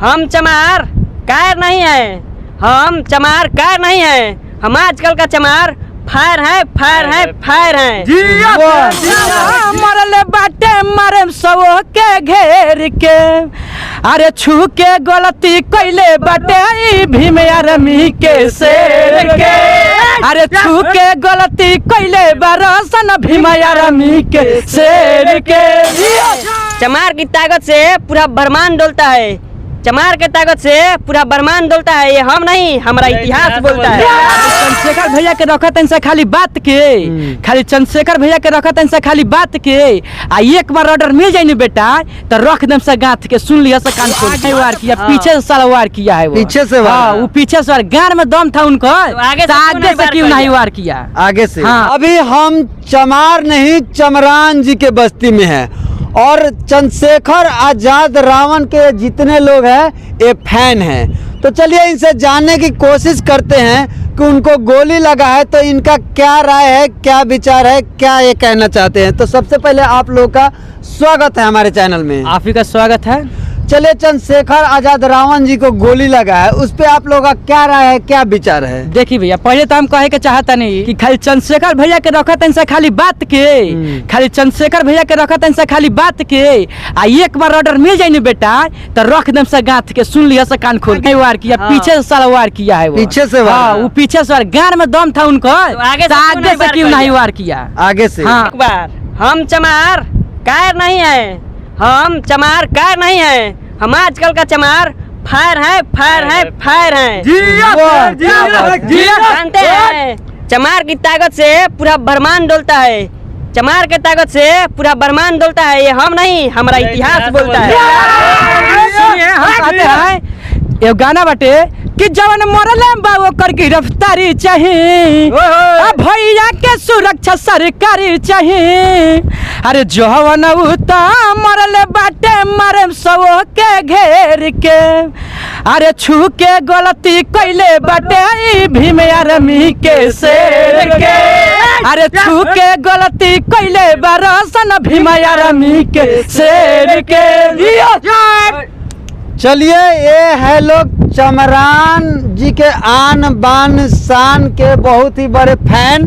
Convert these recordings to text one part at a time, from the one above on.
हम चमार कार नहीं है, हम चमार कार नहीं है, हम आजकल का चमार फायर है, फायर है, फायर है। मरले बाटे मारे सब के घेर के, अरे छू के गलती कैले बाटे भीम आर्मी के शेर के, अरे छू के गलती कैले बरसन भीम आर्मी के शेर के। चमार की ताकत से पूरा ब्रह्मांड डोलता है, चमार के ताकत से पूरा ब्रह्मांड डोलता है। ये हम नहीं, हमारा इतिहास बोलता है। चंद्रशेखर भैया के रखत इनसे खाली बात के, खाली चंद्रशेखर भैया के रखत इनसे खाली बात के, आ एक बार ऑर्डर मिल जाए बेटा तो रख दम से गांठ के, सुन लिया से कान खोल वार किया, पीछे से साला वार किया है वो, पीछे से वार, वो पीछे से वार, गान में दम था उनको, आगे से क्यों नहीं वार किया, आगे से। हाँ। अभी हम चमार नहीं चमरान जी के बस्ती में है और चंद्रशेखर आजाद रावण के जितने लोग हैं ये फैन हैं। तो चलिए इनसे जानने की कोशिश करते हैं कि उनको गोली लगा है तो इनका क्या राय है, क्या विचार है, क्या ये कहना चाहते हैं। तो सबसे पहले आप लोग का स्वागत है हमारे चैनल में। आप ही का स्वागत है। चलिए चंद्रशेखर आजाद रावण जी को गोली लगा है, उस पे आप लोगों का क्या राय है, क्या विचार है? देखिए भैया, पहले तो हम कहे के चाहता नहीं कि खाली चंद्रशेखर भैया के रखत इनसे खाली बात के, खाली चंद्रशेखर भैया के रखत इनसे खाली बात के, आ एक बार ऑर्डर मिल जाए बेटा तो रख दम से गांठ के, सुन लिया से कान खोल के वार किया, पीछे से साला वार किया है वो, पीछे से वार, वो पीछे से वार, गान में दम था उनको, आगे से क्यों नहीं वार किया, आगे से। हाँ। एक बार हम चमार कार नहीं है, हम चमार कार नहीं है, हम आजकल का चमार फायर है, फायर है, फायर है। जानते हैं चमार की ताकत से पूरा ब्रह्मांड डोलता है, चमार के ताकत से पूरा ब्रह्मांड डोलता है। ये हम नहीं, हमारा इतिहास बोलता है। सुनिए, हम कहते हैं ये गाना बाटे कि जवन मरले बाबू कर गिरफ्तारी चाहिए, भैया के सुरक्षा सरकारी चाहिए, अरे जवन उता मरले बाटे मारे सब के घेर के, अरे छू के गलती कैले बाटे भीम आर्मी के शेर के, अरे छू के गलती कैले बरसन भीम आर्मी के शेर के। चलिए ये है लोग चमरान जी के आन बान शान के बहुत ही बड़े फैन।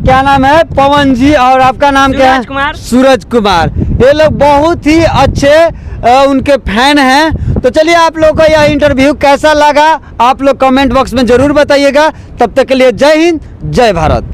क्या नाम है? पवन जी। और आपका नाम क्या है? सूरज कुमार। ये लोग बहुत ही अच्छे उनके फैन हैं। तो चलिए आप लोग को यह इंटरव्यू कैसा लगा आप लोग कमेंट बॉक्स में जरूर बताइएगा। तब तक के लिए जय हिंद, जय भारत।